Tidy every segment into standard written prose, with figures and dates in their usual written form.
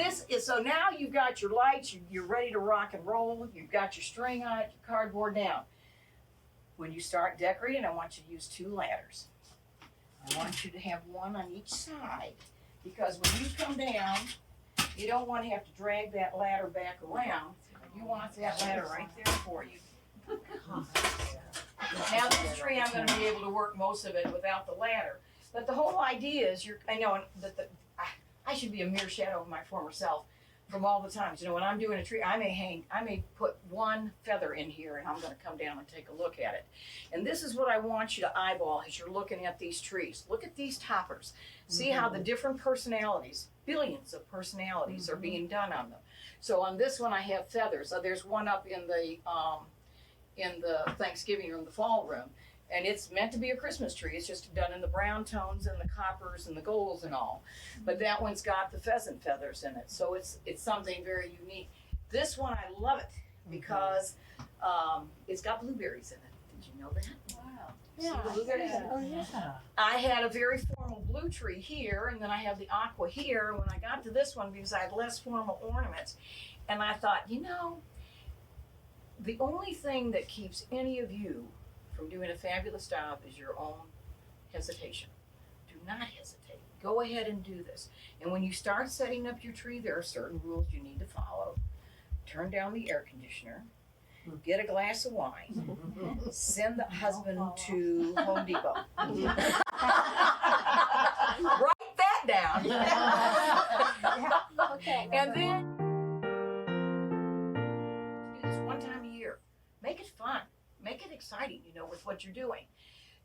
this is, so now you've got your lights, you're ready to rock and roll, you've got your string on it, your cardboard down. When you start decorating, I want you to use 2 ladders. I want you to have one on each side, because when you come down, you don't want to have to drag that ladder back around. You want that ladder right there for you. Now this tree, I'm going to be able to work most of it without the ladder. But the whole idea is, I know that I should be a mere shadow of my former self from all the times. When I'm doing a tree, I may put one feather in here and I'm going to come down and take a look at it. And this is what I want you to eyeball as you're looking at these trees. Look at these toppers. See how the different personalities, billions of personalities are being done on them. So on this one I have feathers. There's one up in the Thanksgiving room, the fall room. And it's meant to be a Christmas tree. It's just done in the brown tones and the coppers and the golds and all. But that one's got the pheasant feathers in it. So it's something very unique. This one, I love it because it's got blueberries in it. Did you know that? Wow. Yeah. See the blueberries? Oh, yeah. I had a very formal blue tree here, and then I have the aqua here. When I got to this one, because I had less formal ornaments, and I thought, the only thing that keeps any of you from doing a fabulous job is your own hesitation. Do not hesitate. Go ahead and do this. And when you start setting up your tree, there are certain rules you need to follow. Turn down the air conditioner. Get a glass of wine. Send the husband to Home Depot. Write that down. Okay. And then do this one time a year. Make it fun. Make it exciting, with what you're doing.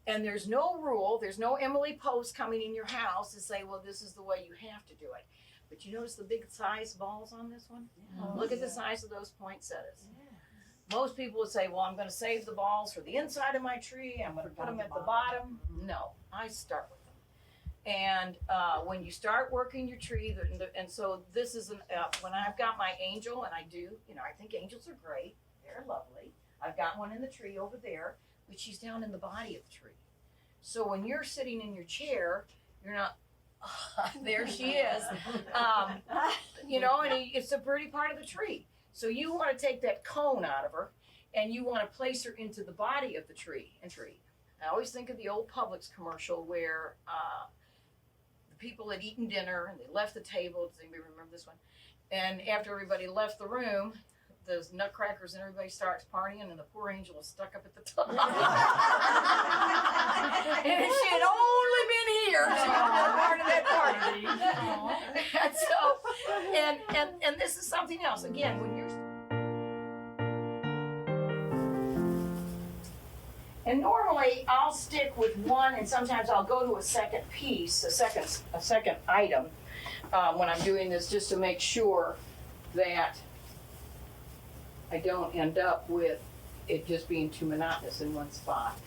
And there's no rule, there's no Emily Post coming in your house to say, well, this is the way you have to do it. But you notice the big size balls on this one? Yeah. Look at the size of those poinsettias. Yeah. Most people would say, well, I'm going to save the balls for the inside of my tree. I'm going to put them at the bottom. No, I start with them. And when you start working your tree, and so this is, when I've got my angel, and I do, I think angels are great. They're lovely. I've got one in the tree over there, but she's down in the body of the tree. So when you're sitting in your chair, you're not, there she is. And it's a pretty part of the tree. So you want to take that cone out of her, and you want to place her into the body of the tree. I always think of the old Publix commercial where the people had eaten dinner and they left the table. Does anybody remember this one? And after everybody left the room, those nutcrackers and everybody starts partying, and the poor angel is stuck up at the top. And if she had only been here, she would have been part of that party. And this is something else. Again, when you're and normally I'll stick with one, and sometimes I'll go to a second piece, a second item when I'm doing this, just to make sure that I don't end up with it just being too monotonous in one spot.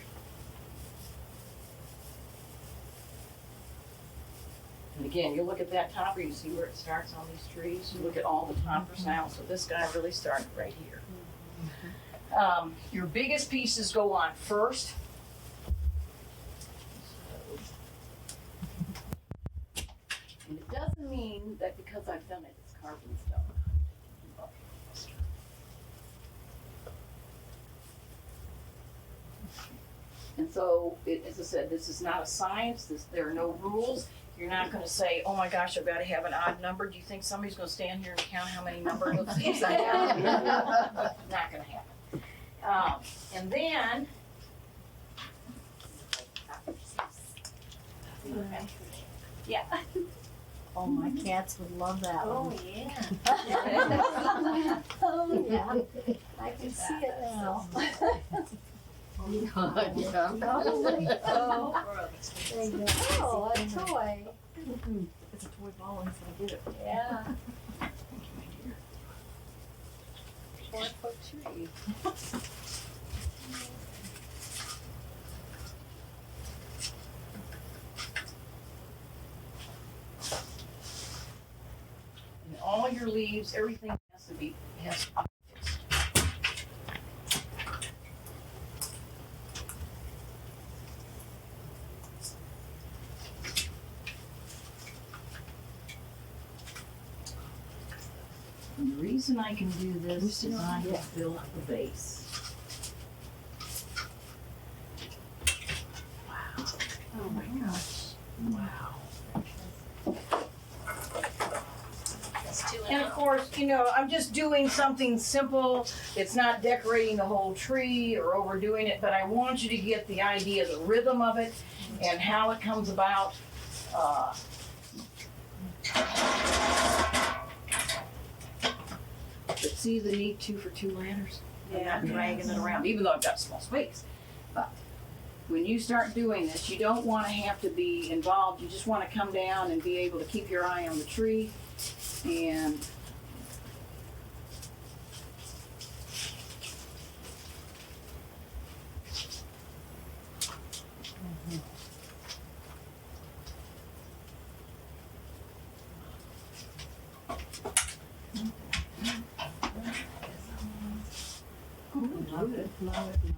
And again, you look at that topper, you see where it starts on these trees. You look at all the toppers now. So this guy really started right here. Your biggest pieces go on first. And it doesn't mean that because I've done it, it's carved in stone. And so, as I said, this is not a science. There are no rules. You're not going to say, oh my gosh, I've got to have an odd number. Do you think somebody's going to stand here and count how many numbers of things I have? Not going to happen. And then, yeah. Oh, my cats would love that one. Oh, yeah. Oh, yeah. I can see it now. Oh, Oh, a toy. it's a toy ball inside it. Yeah. 4-foot tree. And all your leaves, everything has to be fixed. reason I can do this is I have built the base. Wow. Oh my gosh. Wow. And of course, you know, I'm just doing something simple. It's not decorating the whole tree or overdoing it, but I want you to get the idea, the rhythm of it, and how it comes about. But see the need 2 for 2 ladders? I'm not dragging it around, even though I've got small space. But when you start doing this, you don't want to have to be involved. You just want to come down and be able to keep your eye on the tree. And Love it, love it.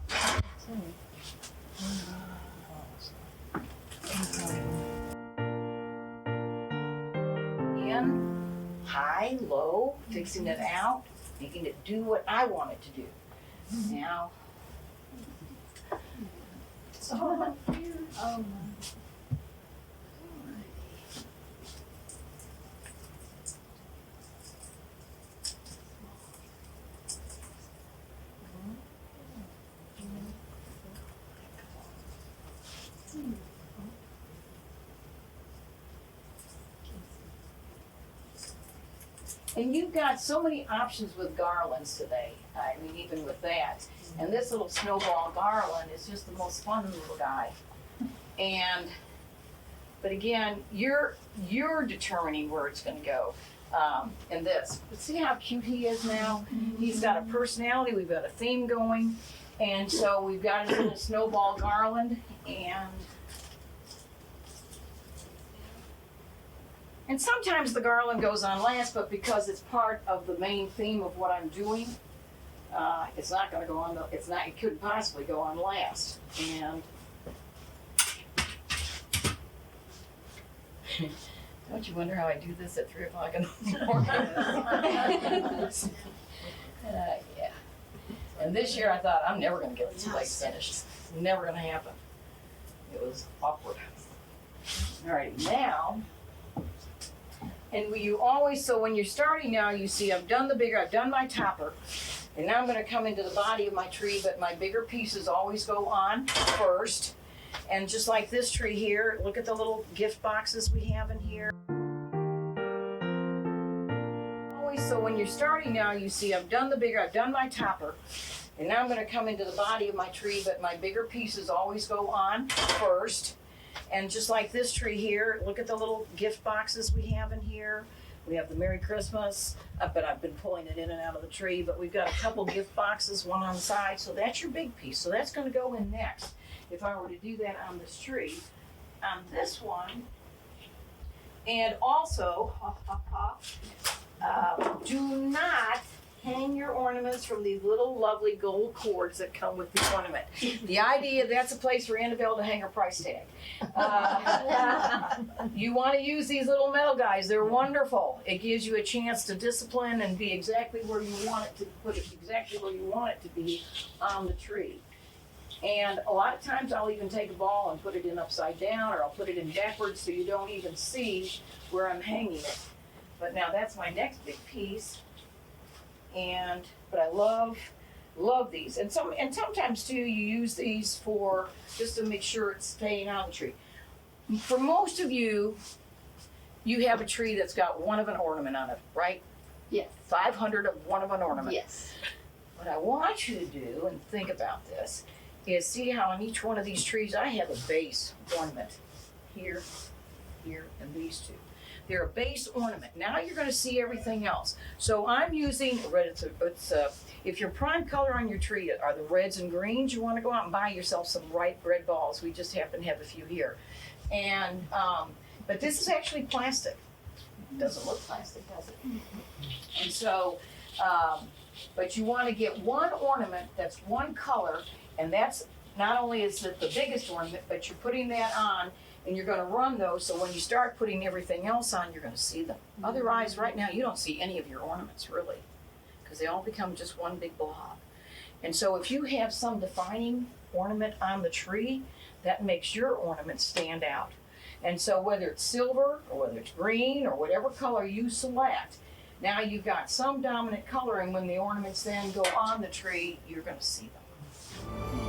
in, high, low, fixing it out, making it do what I want it to do. Now, Oh my. and you've got so many options with garlands today. I mean, even with that. And this little snowball garland is just the most fun little guy. And, but again, you're determining where it's going to go. And this, but see how cute he is now? He's got a personality. We've got a theme going, and so we've got his little snowball garland, and sometimes the garland goes on last, but because it's part of the main theme of what I'm doing, it's not going to go on. It couldn't possibly go on last, and. Don't you wonder how I do this at 3 o'clock in the morning? Yeah. And this year I thought, I'm never gonna get this place finished. Never gonna happen. It was awkward. Alrighty, now, and you always, so when you're starting now, you see I've done my topper, and now I'm gonna come into the body of my tree, but my bigger pieces always go on first. And just like this tree here, look at the little gift boxes we have in here. Always, so when you're starting now, you see I've done my topper, and now I'm gonna come into the body of my tree, but my bigger pieces always go on first. And just like this tree here, look at the little gift boxes we have in here. We have the Merry Christmas, but I've been pulling it in and out of the tree, but we've got a couple gift boxes, one on the side, so that's your big piece. So that's gonna go in next. If I were to do that on this tree, on this one, and also, do not hang your ornaments from these little lovely gold cords that come with the ornament. The idea, that's a place for Annabelle to hang her price tag. You want to use these little metal guys, they're wonderful. It gives you a chance to discipline and be exactly where you want it to, put it exactly where you want it to be on the tree. And a lot of times I'll even take a ball and put it in upside down, or I'll put it in backwards so you don't even see where I'm hanging it. But now that's my next big piece. But I love these. And sometimes too, you use these for, just to make sure it's staying on the tree. For most of you, you have a tree that's got one of an ornament on it, right? Yes. 500 of one of an ornament. Yes. What I want you to do, and think about this, is see how on each one of these trees I have a base ornament. Here, here, and these two. They're a base ornament. Now you're going to see everything else. So I'm using red. If your prime color on your tree are the reds and greens, you want to go out and buy yourself some ripe red balls. We just happen to have a few here. And but this is actually plastic. It doesn't look plastic, does it? And so, but you want to get one ornament that's one color, and that's not only is it the biggest ornament, but you're putting that on. And you're going to run those, so when you start putting everything else on, you're going to see them. Otherwise, right now, you don't see any of your ornaments, really. because they all become just one big blob. And so if you have some defining ornament on the tree, that makes your ornament stand out. And so whether it's silver or whether it's green or whatever color you select, now you've got some dominant color, and when the ornaments then go on the tree, you're going to see them.